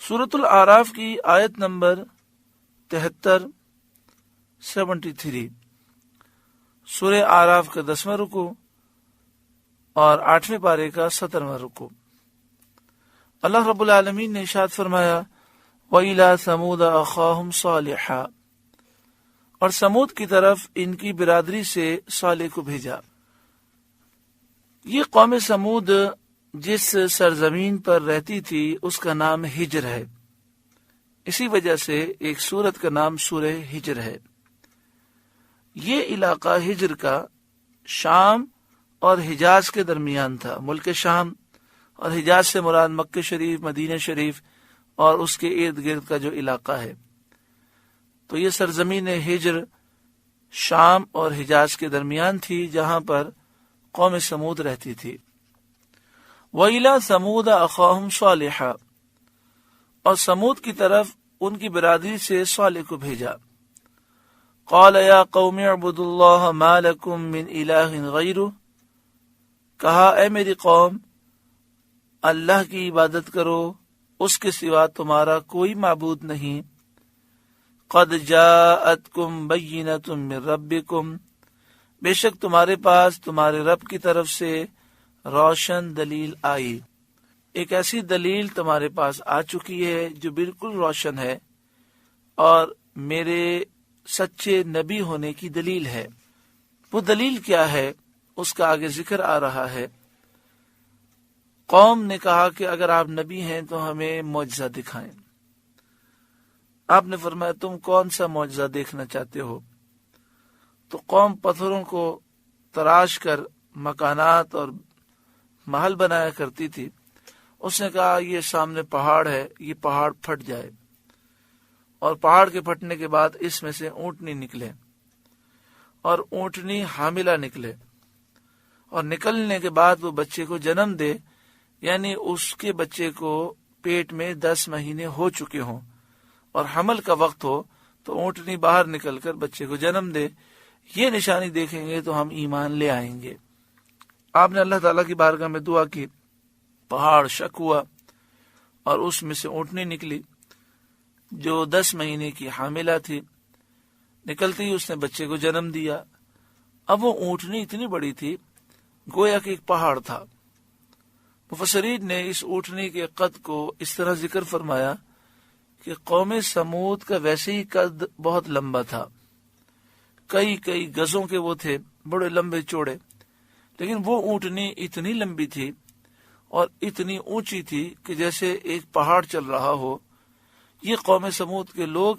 سورۃ الاعراف کی آیت نمبر 73 سورہ اعراف کا 10واں رکوع اور 8ویں پارے کا 17واں رکوع۔ اللہ رب العالمین نے ارشاد فرمایا وَإِلَىٰ ثَمُودَ أَخَاهُمْ صَالِحًا، اور سمود کی طرف ان کی برادری سے صالح کو بھیجا۔ یہ قوم سمود جس سرزمین پر رہتی تھی اس کا نام ہجر ہے، اسی وجہ سے ایک سورت کا نام سورہ ہجر ہے۔ یہ علاقہ ہجر کا شام اور حجاز کے درمیان تھا۔ ملک شام اور حجاز سے مراد مکہ شریف، مدینہ شریف اور اس کے ارد گرد کا جو علاقہ ہے۔ تو یہ سرزمین ہجر شام اور حجاز کے درمیان تھی جہاں پر قوم سمود رہتی تھی۔ وَإِلَىٰ ثَمُودَ أَخَاهُمْ صَالِحًا، اور سمود کی طرف ان کی برادری سے صالح کو بھیجا۔ قَالَ يَا قَوْمِ اعْبُدُوا اللَّهَ مَا لَكُم مِّنْ إِلَٰهٍ غَيْرُهُ، کہا اے میری قوم اللہ کی عبادت کرو، اس کے سوا تمہارا کوئی معبود نہیں۔ قَدْ جَاءَتْكُمْ بَيِّنَةٌ مِّن رَبِّكُمْ، بے شک تمہارے پاس تمہارے رب کی طرف سے روشن دلیل آئی، ایک ایسی دلیل تمہارے پاس آ چکی ہے جو بالکل روشن ہے اور میرے سچے نبی ہونے کی دلیل ہے۔ وہ دلیل کیا ہے اس کا آگے ذکر آ رہا ہے۔ قوم نے کہا کہ اگر آپ نبی ہیں تو ہمیں معجزہ دکھائیں۔ آپ نے فرمایا تم کون سا معجزہ دیکھنا چاہتے ہو؟ تو قوم پتھروں کو تراش کر مکانات اور محل بنایا کرتی تھی۔ اس نے کہا یہ سامنے پہاڑ ہے، یہ پہاڑ پھٹ جائے، اور پہاڑ کے پھٹنے کے بعد اس میں سے اونٹنی نکلے اور اونٹنی حاملہ نکلے، اور نکلنے کے بعد وہ بچے کو جنم دے، یعنی اس کے بچے کو پیٹ میں 10 مہینے ہو چکے ہوں اور حمل کا وقت ہو تو اونٹنی باہر نکل کر بچے کو جنم دے۔ یہ نشانی دیکھیں گے تو ہم ایمان لے آئیں گے۔ آپ نے اللہ تعالیٰ کی بارگاہ میں دعا کی، پہاڑ شک ہوا اور اس میں سے اونٹنی نکلی جو 10 مہینے کی حاملہ تھی۔ نکلتی ہی اس نے بچے کو جنم دیا۔ اب وہ اونٹنی اتنی بڑی تھی گویا کہ ایک پہاڑ تھا۔ مفسرین نے اس اونٹنی کے قد کو اس طرح ذکر فرمایا کہ قوم سمود کا ویسے ہی قد بہت لمبا تھا، کئی گزوں کے وہ تھے، بڑے لمبے چوڑے، لیکن وہ اونٹنی اتنی لمبی تھی اور اتنی اونچی تھی کہ جیسے ایک پہاڑ چل رہا ہو۔ یہ قوم سمود کے لوگ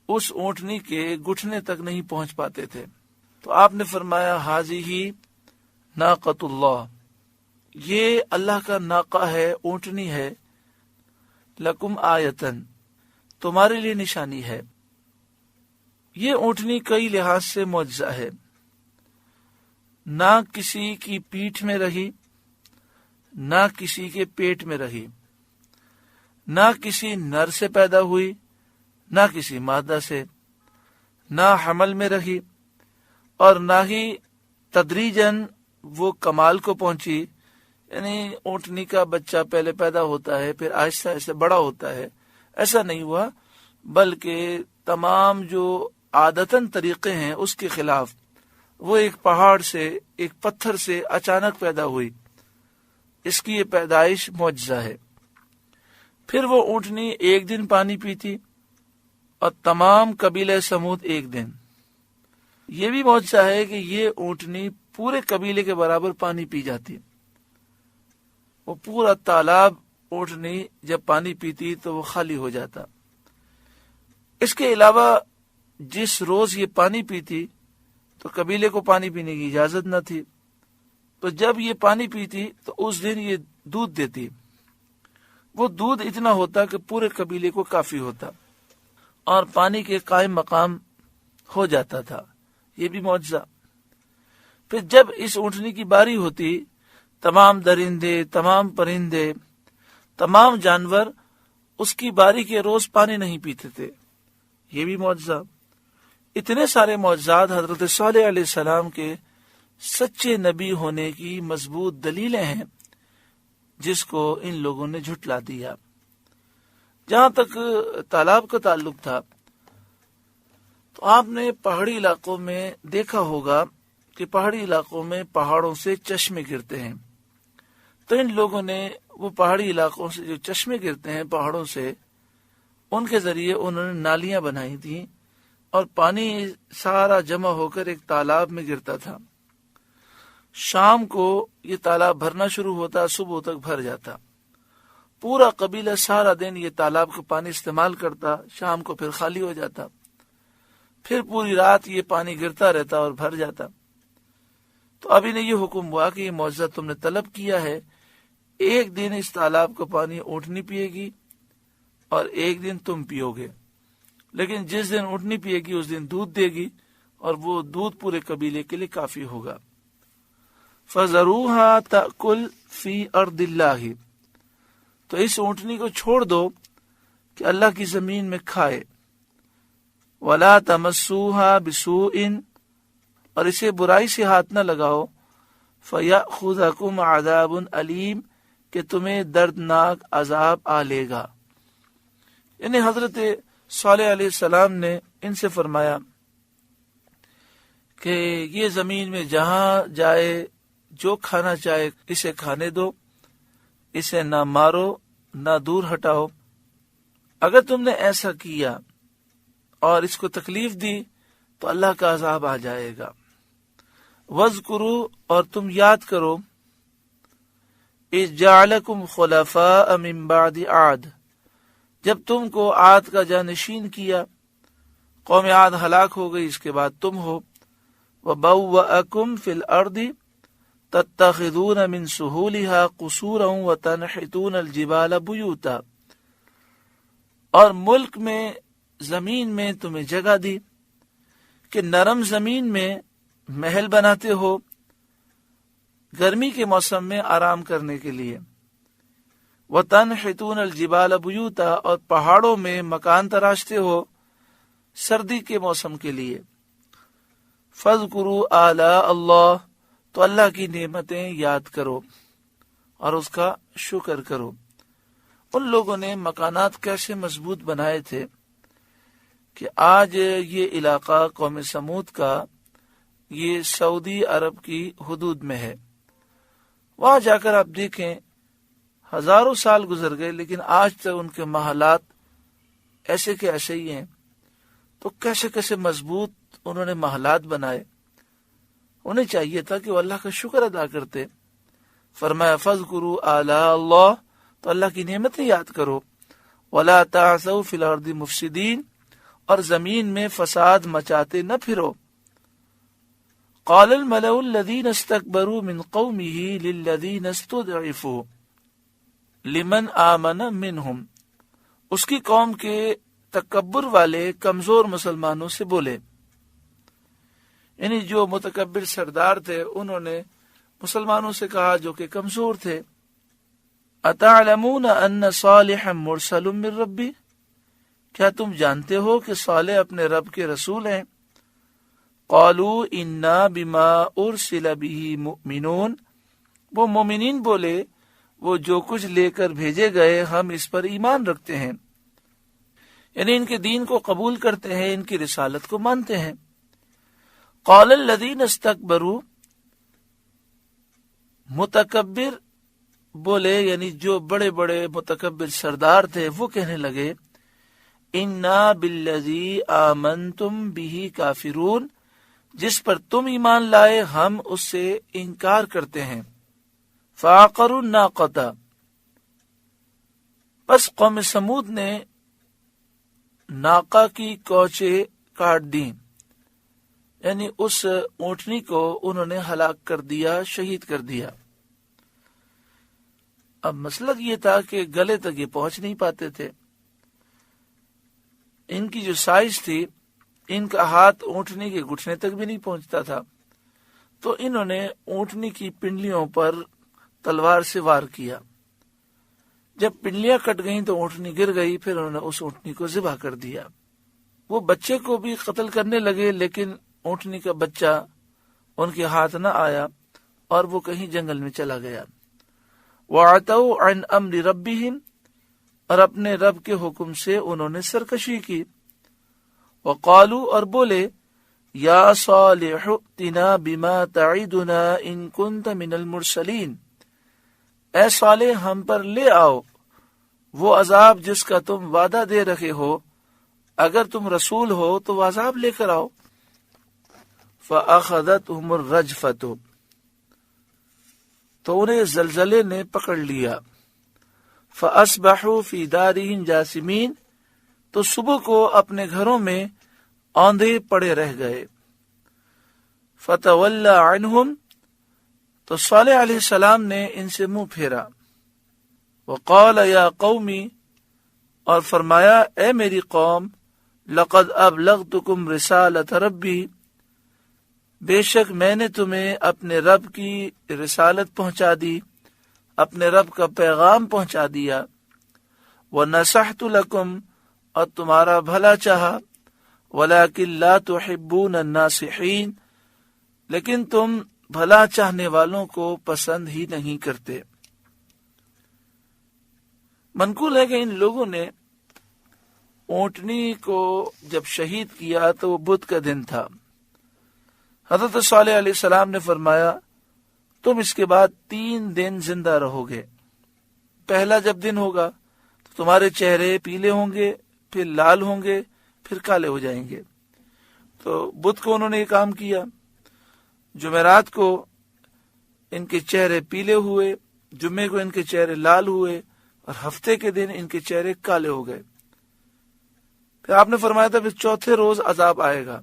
اس اونٹنی کے گھٹنے تک نہیں پہنچ پاتے تھے۔ تو آپ نے فرمایا ھذہ ناقۃ اللہ، یہ اللہ کا ناقہ ہے، اونٹنی ہے، لکم آیتن، تمہارے لیے نشانی ہے۔ یہ اونٹنی کئی لحاظ سے معجزہ ہے، نہ کسی کی پیٹھ میں رہی، نہ کسی کے پیٹ میں رہی، نہ کسی نر سے پیدا ہوئی، نہ کسی مادہ سے، نہ حمل میں رہی، اور نہ ہی تدریجاً وہ کمال کو پہنچی، یعنی اونٹنی کا بچہ پہلے پیدا ہوتا ہے پھر آہستہ آہستہ بڑا ہوتا ہے، ایسا نہیں ہوا، بلکہ تمام جو عادتاً طریقے ہیں اس کے خلاف وہ ایک پہاڑ سے، ایک پتھر سے اچانک پیدا ہوئی۔ اس کی یہ پیدائش معجزہ ہے۔ پھر وہ اونٹنی ایک دن پانی پیتی اور تمام قبیلہ سمود ایک دن۔ یہ بھی معجزہ ہے کہ یہ اونٹنی پورے قبیلے کے برابر پانی پی جاتی۔ وہ پورا تالاب اونٹنی جب پانی پیتی تو وہ خالی ہو جاتا۔ اس کے علاوہ جس روز یہ پانی پیتی تو قبیلے کو پانی پینے کی اجازت نہ تھی، تو جب یہ پانی پیتی تو اس دن یہ دودھ دیتی۔ وہ دودھ اتنا ہوتا کہ پورے قبیلے کو کافی ہوتا اور پانی کے قائم مقام ہو جاتا تھا۔ یہ بھی معجزہ۔ پھر جب اس اونٹنی کی باری ہوتی، تمام درندے، تمام پرندے، تمام جانور اس کی باری کے روز پانی نہیں پیتے تھے۔ یہ بھی معجزہ۔ اتنے سارے معجزات حضرت صالح علیہ السلام کے سچے نبی ہونے کی مضبوط دلیلیں ہیں، جس کو ان لوگوں نے جھٹلا دیا۔ جہاں تک تالاب کا تعلق تھا، تو آپ نے پہاڑی علاقوں میں دیکھا ہوگا کہ پہاڑی علاقوں میں پہاڑوں سے چشمے گرتے ہیں، تو ان لوگوں نے وہ پہاڑی علاقوں سے جو چشمے گرتے ہیں پہاڑوں سے، ان کے ذریعے انہوں نے نالیاں بنائی تھیں اور پانی سارا جمع ہو کر ایک تالاب میں گرتا تھا۔ شام کو یہ تالاب بھرنا شروع ہوتا، صبح تک بھر جاتا، پورا قبیلہ سارا دن یہ تالاب کا پانی استعمال کرتا، شام کو پھر خالی ہو جاتا، پھر پوری رات یہ پانی گرتا رہتا اور بھر جاتا۔ تو اب انہیں یہ حکم ہوا کہ یہ معجزہ تم نے طلب کیا ہے، ایک دن اس تالاب کا پانی اونٹنی پیے گی اور ایک دن تم پیو گے، لیکن جس دن اونٹنی پیے گی اس دن دودھ دے گی، اور وہ دودھ پورے قبیلے کے لیے کافی ہوگا۔ فَذَرُوهَا تَأْكُلْ فِي أَرْضِ اللَّهِ، تو اس اونٹنی کو چھوڑ دو کہ اللہ کی زمین میں کھائے۔ وَلَا تَمَسُّوهَا بِسُوءٍ، اور اسے برائی سے ہاتھ نہ لگاؤ۔ فَيَأْخُذَكُمْ عَذَابٌ أَلِيمٌ، کہ تمہیں دردناک عذاب آ لے گا۔ یعنی حضرت صالح علیہ السلام نے ان سے فرمایا کہ یہ زمین میں جہاں جائے جو کھانا چاہے اسے کھانے دو، اسے نہ مارو نہ دور ہٹاؤ۔ اگر تم نے ایسا کیا اور اس کو تکلیف دی تو اللہ کا عذاب آ جائے گا۔ وَاذْكُرُوا، اور تم یاد کرو، اِذْ جَعَلَكُمْ خُلَفَاءَ مِن بَعْدِ عَادٍ، جب تم کو عاد کا جانشین کیا، قوم عاد ہلاک ہو گئی، اس کے بعد تم ہو۔ وَبَوَّأَكُمْ فِي الْأَرْضِ تَتَّخِذُونَ مِن سُهُولِهَا قُصُورًا وَتَنْحِتُونَ الْجِبَالَ بُيُوتًا، اور ملک میں زمین میں تمہیں جگہ دی کہ نرم زمین میں محل بناتے ہو گرمی کے موسم میں آرام کرنے کے لیے۔ وَتَنْحِتُونَ الْجِبَالَ بُيُوتًا، اور پہاڑوں میں مکان تراشتے ہو سردی کے موسم کے لیے۔ فَاذْكُرُوا آلَاءَ اللَّهِ، تو اللہ کی نعمتیں یاد کرو اور اس کا شکر کرو۔ ان لوگوں نے مکانات کیسے مضبوط بنائے تھے کہ آج یہ علاقہ قوم سمود کا یہ سعودی عرب کی حدود میں ہے۔ وہاں جا کر آپ دیکھیں، ہزاروں سال گزر گئے لیکن آج تک ان کے محلات ایسے کے ایسے ہی ہیں۔ تو کیسے کیسے مضبوط انہوں نے محلات بنائے۔ انہیں چاہیے تھا کہ وہ اللہ کا شکر ادا کرتے۔ فرمایا فَاذْكُرُوا آلَاءَ اللَّهِ، تو اللہ کی نعمتیں یاد کرو۔ وَلَا تَعْثَوْا فِي الْأَرْضِ مُفْسِدِينَ، اور زمین میں فساد مچاتے نہ پھرو۔ قال الملأ الذين استكبروا من قومه للذين استضعفوا لمن آمن منهم، اس کی قوم کے تکبر والے کمزور مسلمانوں سے بولے، یعنی جو متکبر سردار تھے انہوں نے مسلمانوں سے کہا جو کہ کمزور تھے، اتعلمون ان صالحا مرسل من ربی، کیا تم جانتے ہو کہ صالح اپنے رب کے رسول ہیں؟ قالوا انا بما ارسل به مؤمنون، وہ مومنین بولے وہ جو کچھ لے کر بھیجے گئے ہم اس پر ایمان رکھتے ہیں، یعنی ان کے دین کو قبول کرتے ہیں، ان کی رسالت کو مانتے ہیں۔ قال الذین استکبروا، متکبر بولے یعنی جو بڑے بڑے متکبر سردار تھے وہ کہنے لگے، انا بالذی آمنتم بہ کافرون، جس پر تم ایمان لائے ہم اس سے انکار کرتے ہیں۔ فعقروا الناقۃ، پس قوم سمود نے ناقہ کی کوچے کاٹ دیں، یعنی اس اونٹنی کو انہوں نے ہلاک کر دیا، شہید کر دیا۔ اب مسئلہ یہ تھا کہ گلے تک یہ پہنچ نہیں پاتے تھے، ان کی جو سائز تھی ان کا ہاتھ اونٹنی کے گھٹنے تک بھی نہیں پہنچتا تھا، تو انہوں نے اونٹنی کی پنڈلیوں پر تلوار سے وار کیا۔ جب پنڈلیاں کٹ گئیں تو اونٹنی گر گئی، پھر انہوں نے اس اونٹنی کو ذبح کر دیا۔ وہ بچے کو بھی قتل کرنے لگے، لیکن اونٹنی کا بچہ ان کے ہاتھ نہ آیا اور وہ کہیں جنگل میں چلا گیا۔ وَعَتَوْا عَنْ أَمْرِ رَبِّهِمْ، اور اپنے رب کے حکم سے انہوں نے سرکشی کی۔ وَقَالُوا، اور بولے، یا صالح ائتنا بما تعدنا ان كنت من المرسلین، اے صالح ہم پر لے آؤ وہ عذاب جس کا تم وعدہ دے رکھے ہو، اگر تم رسول ہو تو وہ عذاب لے کر آؤ۔ فَأَخَذَتْهُمُ الرَّجْفَةُ، تو انہیں زلزلے نے پکڑ لیا۔ فَأَصْبَحُوا فِي دَارِهِمْ جَاثِمِينَ، تو صبح کو اپنے گھروں میں اوندھے پڑے رہ گئے۔ فَتَوَلَّى عَنْهُمْ، تو صالح علیہ السلام نے ان سے منہ پھیرا۔ وَقَالَ يَا قَوْمِ، اور فرمایا اے میری قوم، لَقَدْ أَبْلَغْتُكُمْ رِسَالَةَ رَبِّي، بے شک میں نے تمہیں اپنے رب کی رسالت پہنچا دی، اپنے رب کا پیغام پہنچا دیا۔ وَنَصَحْتُ لَكُمْ، اور تمہارا بھلا چاہا۔ وَلَكِنْ لَا تُحِبُّونَ النَّاصِحِينَ، لیکن تم بھلا چاہنے والوں کو پسند ہی نہیں کرتے۔ منقول ہے کہ ان لوگوں نے اونٹنی کو جب شہید کیا تو وہ بدھ کا دن تھا۔ حضرت صالح علیہ السلام نے فرمایا تم اس کے بعد 3 دن زندہ رہو گے۔ پہلا جب دن ہوگا تو تمہارے چہرے پیلے ہوں گے، پھر لال ہوں گے، پھر کالے ہو جائیں گے۔ تو بدھ کو انہوں نے یہ کام کیا۔ جمعرات کو ان کے چہرے پیلے ہوئے، جمعے کو ان کے چہرے لال ہوئے، اور ہفتے کے دن ان کے چہرے کالے ہو گئے۔ پھر آپ نے فرمایا تھا پھر چوتھے روز عذاب آئے گا،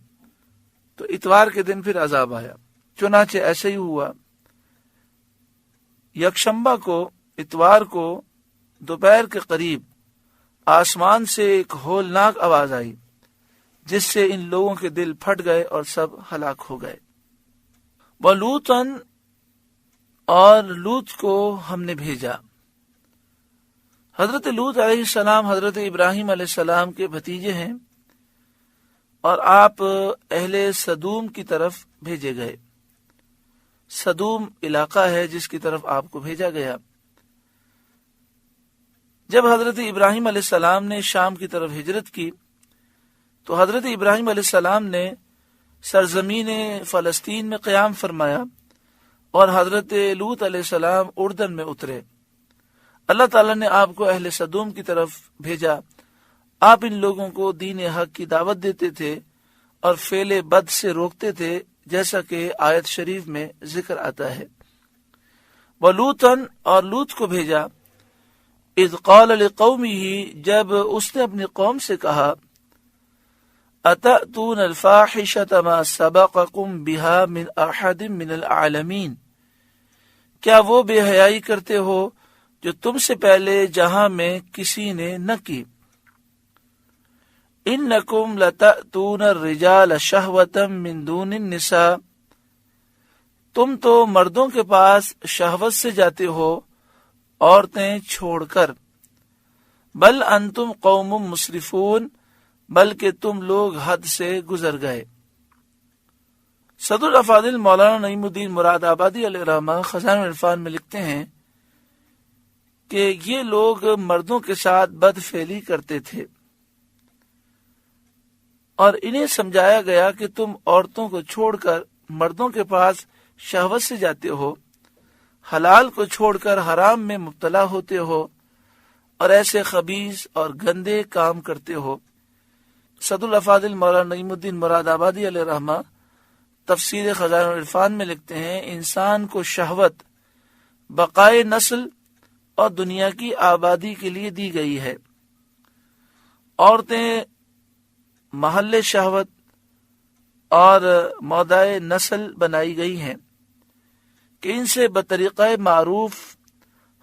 تو اتوار کے دن پھر عذاب آیا۔ چنانچہ ایسے ہی ہوا۔ یکشنبہ کو، اتوار کو دوپہر کے قریب آسمان سے ایک ہولناک آواز آئی، جس سے ان لوگوں کے دل پھٹ گئے اور سب ہلاک ہو گئے۔ وَلُوطًا، اور لوط کو ہم نے بھیجا۔ حضرت لوط علیہ السلام حضرت ابراہیم علیہ السلام کے بھتیجے ہیں، اور آپ اہل سدوم کی طرف بھیجے گئے۔ سدوم علاقہ ہے جس کی طرف آپ کو بھیجا گیا۔ جب حضرت ابراہیم علیہ السلام نے شام کی طرف ہجرت کی تو حضرت ابراہیم علیہ السلام نے سرزمین فلسطین میں قیام فرمایا، اور حضرت لوط علیہ السلام اردن میں اترے۔ اللہ تعالیٰ نے آپ کو اہل سدوم کی طرف بھیجا۔ آپ ان لوگوں کو دین حق کی دعوت دیتے تھے اور فعل بد سے روکتے تھے، جیسا کہ آیت شریف میں ذکر آتا ہے۔ وَلُوطًا، اور لوط کو بھیجا، اذ قال لقومه، جب اس نے اپنی قوم سے کہا، اتأتون الفاحشة ما سبقكم بها من احد من العالمین، کیا وہ بے حیائی کرتے ہو جو تم سے پہلے جہاں میں کسی نے نہ کی۔ انکم لتأتون الرجال شہوة من دون النساء، تم تو مردوں کے پاس شہوت سے جاتے ہو عورتیں چھوڑ کر۔ بل انتم قوم مسرفون، بلکہ تم لوگ حد سے گزر گئے۔ صدر الافاضل مولانا نعیم الدین مراد آبادی علیہ الرحمہ خزائن العرفان میں لکھتے ہیں کہ یہ لوگ مردوں کے ساتھ بد فعلی کرتے تھے، اور انہیں سمجھایا گیا کہ تم عورتوں کو چھوڑ کر مردوں کے پاس شہوت سے جاتے ہو، حلال کو چھوڑ کر حرام میں مبتلا ہوتے ہو، اور ایسے خبیث اور گندے کام کرتے ہو۔ صدر الافاضل مولانا نعیم الدین مراد آبادی علیہ الرحمہ تفسیر خزائن العرفان میں لکھتے ہیں، انسان کو شہوت بقائے نسل اور دنیا کی آبادی کے لیے دی گئی ہے۔ عورتیں محل شہوت اور موضع نسل بنائی گئی ہیں کہ ان سے بطریقہ معروف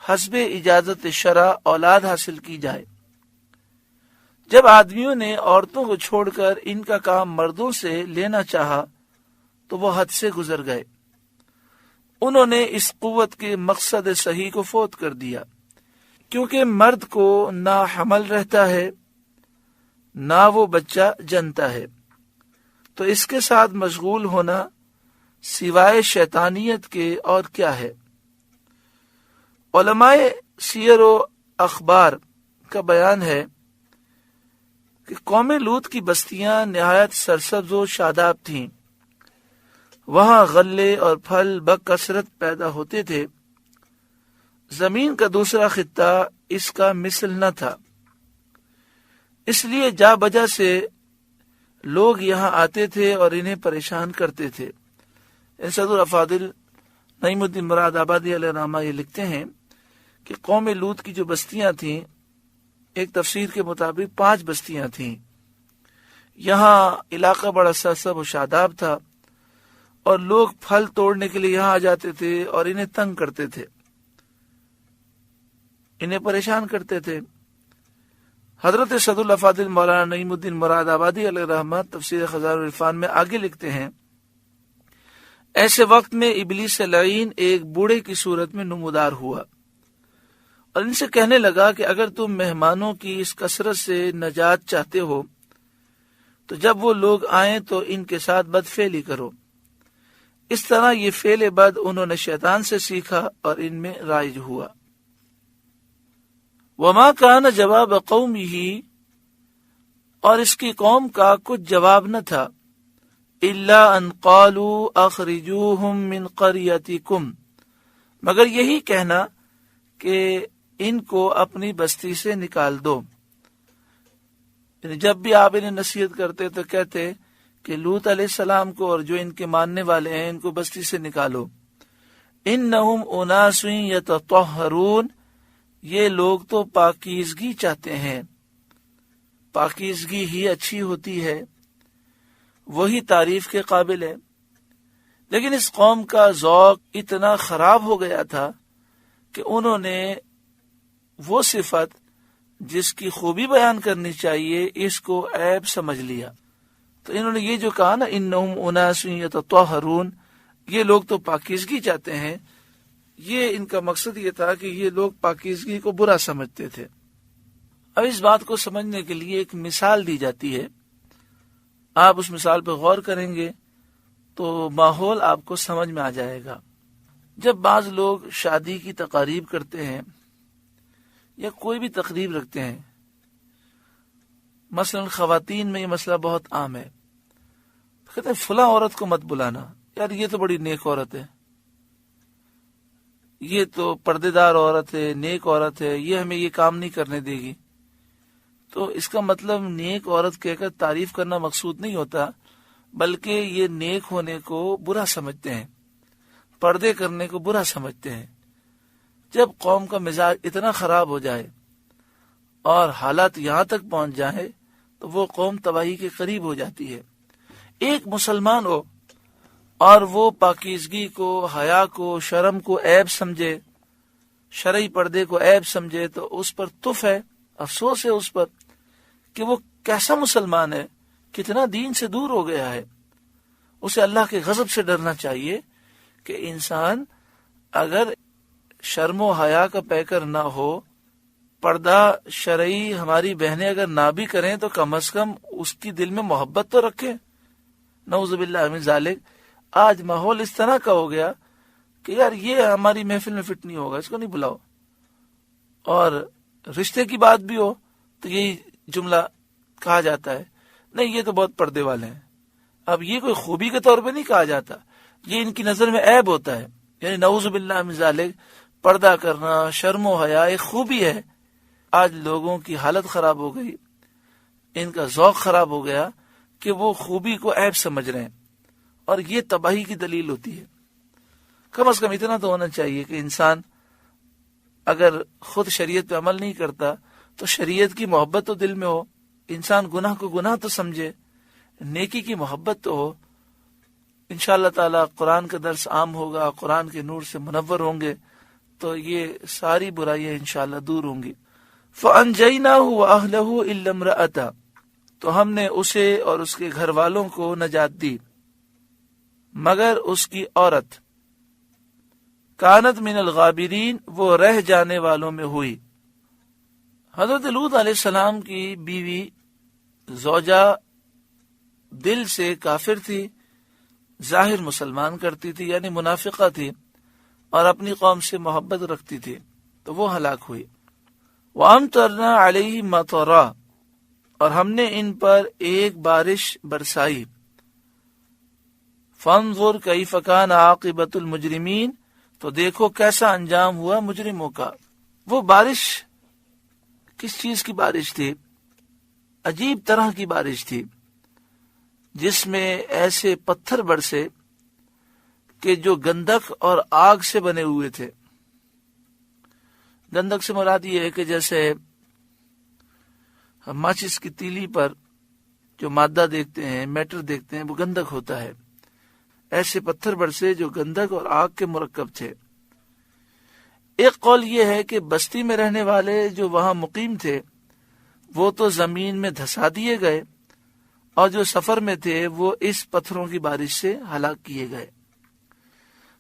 حسب اجازت شرع اولاد حاصل کی جائے۔ جب آدمیوں نے عورتوں کو چھوڑ کر ان کا کام مردوں سے لینا چاہا تو وہ حد سے گزر گئے۔ انہوں نے اس قوت کے مقصد صحیح کو فوت کر دیا، کیونکہ مرد کو نہ حمل رہتا ہے نہ وہ بچہ جنتا ہے۔ تو اس کے ساتھ مشغول ہونا سوائے شیطانیت کے اور کیا ہے؟ علماء سیر و اخبار کا بیان ہے کہ قوم لوط کی بستیاں نہایت سرسبز و شاداب تھیں، وہاں غلے اور پھل بکثرت پیدا ہوتے تھے، زمین کا دوسرا خطہ اس کا مثل نہ تھا، اس لیے جا بجا سے لوگ یہاں آتے تھے اور انہیں پریشان کرتے تھے۔ صدر الافاضل نعیم الدین مراد آبادی علیہ رحمہ یہ لکھتے ہیں کہ قوم لوط کی جو بستیاں تھیں، ایک تفسیر کے مطابق 5 بستیاں تھیں۔ یہاں علاقہ بڑا سرسبز و شاداب تھا اور لوگ پھل توڑنے کے لیے یہاں آ جاتے تھے اور انہیں تنگ کرتے تھے، انہیں پریشان کرتے تھے۔ حضرت صدر الافاضل مولانا نعیم الدین مراد آبادی علیہ رحمہ تفسیر خزائن العرفان میں آگے لکھتے ہیں، ایسے وقت میں ابلیس لعین ایک بوڑھے کی صورت میں نمودار ہوا اور ان سے کہنے لگا کہ اگر تم مہمانوں کی اس کثرت سے نجات چاہتے ہو تو جب وہ لوگ آئیں تو ان کے ساتھ بدفعلی کرو۔ اس طرح یہ فعل بد انہوں نے شیطان سے سیکھا اور ان میں رائج ہوا۔ وما کان جواب قومہ، اور اس کی قوم کا کچھ جواب نہ تھا، الا ان قالوا اخرجوہم من قریتکم، مگر یہی کہنا کہ ان کو اپنی بستی سے نکال دو۔ یعنی جب بھی آپ انہیں نصیحت کرتے تو کہتے کہ لوط علیہ السلام کو اور جو ان کے ماننے والے ہیں ان کو بستی سے نکالو۔ انہم اناس یتطہرون، یہ لوگ تو پاکیزگی چاہتے ہیں، پاکیزگی ہی اچھی ہوتی ہے، وہی تعریف کے قابل ہے۔ لیکن اس قوم کا ذوق اتنا خراب ہو گیا تھا کہ انہوں نے وہ صفت جس کی خوبی بیان کرنی چاہیے اس کو عیب سمجھ لیا۔ تو انہوں نے یہ جو کہا نا انہم اناس یتطہرون، یہ لوگ تو پاکیزگی چاہتے ہیں، یہ ان کا مقصد یہ تھا کہ یہ لوگ پاکیزگی کو برا سمجھتے تھے۔ اب اس بات کو سمجھنے کے لیے ایک مثال دی جاتی ہے، آپ اس مثال پہ غور کریں گے تو ماحول آپ کو سمجھ میں آ جائے گا۔ جب بعض لوگ شادی کی تقاریب کرتے ہیں یا کوئی بھی تقریب رکھتے ہیں، مثلا خواتین میں یہ مسئلہ بہت عام ہے، کہتے ہیں فلاں عورت کو مت بلانا، یار یہ تو بڑی نیک عورت ہے، یہ تو پردے دار عورت ہے، نیک عورت ہے، یہ ہمیں یہ کام نہیں کرنے دے گی۔ تو اس کا مطلب نیک عورت کہہ کر تعریف کرنا مقصود نہیں ہوتا، بلکہ یہ نیک ہونے کو برا سمجھتے ہیں، پردے کرنے کو برا سمجھتے ہیں۔ جب قوم کا مزاج اتنا خراب ہو جائے اور حالات یہاں تک پہنچ جائے تو وہ قوم تباہی کے قریب ہو جاتی ہے۔ ایک مسلمان ہو اور وہ پاکیزگی کو، حیا کو، شرم کو عیب سمجھے، شرعی پردے کو عیب سمجھے تو اس پر تف ہے، افسوس ہے اس پر کہ وہ کیسا مسلمان ہے، کتنا دین سے دور ہو گیا ہے۔ اسے اللہ کے غضب سے ڈرنا چاہیے کہ انسان اگر شرم و حیا کا پیکر نہ ہو، پردہ شرعی ہماری بہنیں اگر نہ بھی کریں تو کم از کم اس کی دل میں محبت تو رکھیں۔ نعوذ باللہ من ذالک۔ آج ماحول اس طرح کا ہو گیا کہ یار یہ ہماری محفل میں فٹ نہیں ہوگا، اس کو نہیں بلاؤ، اور رشتے کی بات بھی ہو تو یہی جملہ کہا جاتا ہے، نہیں یہ تو بہت پردے والے ہیں۔ اب یہ کوئی خوبی کے طور پہ نہیں کہا جاتا، یہ ان کی نظر میں عیب ہوتا ہے، یعنی نعوذ باللہ من ذالک۔ پردہ کرنا، شرم و حیا ایک خوبی ہے۔ آج لوگوں کی حالت خراب ہو گئی، ان کا ذوق خراب ہو گیا کہ وہ خوبی کو عیب سمجھ رہے ہیں، اور یہ تباہی کی دلیل ہوتی ہے۔ کم از کم اتنا تو ہونا چاہیے کہ انسان اگر خود شریعت پہ عمل نہیں کرتا تو شریعت کی محبت تو دل میں ہو، انسان گناہ کو گناہ تو سمجھے، نیکی کی محبت تو ہو۔ انشاءاللہ تعالی قرآن کا درس عام ہوگا، قرآن کے نور سے منور ہوں گے تو یہ ساری برائیاں انشاءاللہ دور ہوں گی۔ فَأَنْجَيْنَاهُ وَأَهْلَهُ إِلَّا امْرَأَتَهُ، تو ہم نے اسے اور اس کے گھر والوں کو نجات دی مگر اس کی عورت، کانت من الغابرین، وہ رہ جانے والوں میں ہوئی۔ حضرت لوط علیہ السلام کی بیوی زوجہ دل سے کافر تھی، ظاہر مسلمان کرتی تھی یعنی منافقہ تھی، اور اپنی قوم سے محبت رکھتی تھی، تو وہ ہلاک ہوئی۔ وَأَمْطَرْنَا عَلَيْهِمْ مَطَرًا، اور ہم نے ان پر ایک بارش برسائی۔ فَانظُرْ كَيْفَ كَانَ عَاقِبَةُ الْمُجْرِمِينَ، تو دیکھو کیسا انجام ہوا مجرموں کا۔ وہ بارش کس چیز کی بارش تھی؟ عجیب طرح کی بارش تھی، جس میں ایسے پتھر برسے کہ جو گندک اور آگ سے بنے ہوئے تھے۔ گندک سے مراد یہ ہے کہ جیسے ہم ماچس کی تیلی پر جو مادہ دیکھتے ہیں، میٹر دیکھتے ہیں، وہ گندک ہوتا ہے۔ ایسے پتھر برسے جو گندک اور آگ کے مرکب تھے۔ ایک قول یہ ہے کہ بستی میں رہنے والے جو وہاں مقیم تھے وہ تو زمین میں دھسا دیے گئے، اور جو سفر میں تھے وہ اس پتھروں کی بارش سے ہلاک کیے گئے۔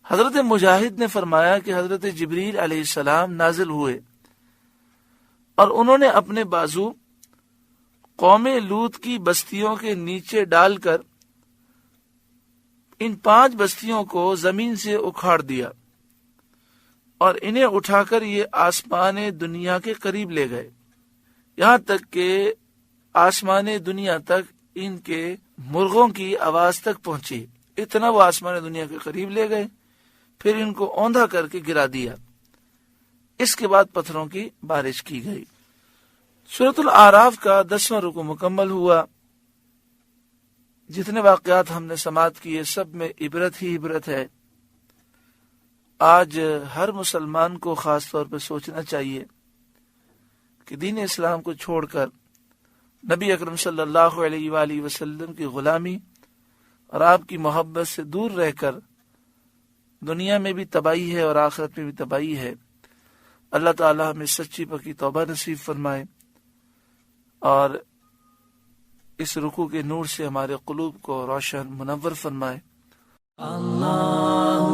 حضرت مجاہد نے فرمایا کہ حضرت جبریل علیہ السلام نازل ہوئے، اور انہوں نے اپنے بازو قوم لوط کی بستیوں کے نیچے ڈال کر ان 5 بستیوں کو زمین سے اکھاڑ دیا، اور انہیں اٹھا کر یہ آسمان دنیا کے قریب لے گئے، یہاں تک کہ آسمان دنیا تک ان کے مرغوں کی آواز تک پہنچی۔ اتنا وہ آسمان دنیا کے قریب لے گئے، پھر ان کو اوندھا کر کے گرا دیا۔ اس کے بعد پتھروں کی بارش کی گئی۔ سورۃ الاعراف کا 10واں رکوع مکمل ہوا۔ جتنے واقعات ہم نے سماعت کیے سب میں عبرت ہی عبرت ہے۔ آج ہر مسلمان کو خاص طور پہ سوچنا چاہیے کہ دین اسلام کو چھوڑ کر نبی اکرم صلی اللہ علیہ وآلہ وسلم کی غلامی اور آپ کی محبت سے دور رہ کر دنیا میں بھی تباہی ہے اور آخرت میں بھی تباہی ہے۔ اللہ تعالی ہمیں سچی پکی توبہ نصیب فرمائے، اور اس رکوع کے نور سے ہمارے قلوب کو روشن منور فرمائے۔ اللہ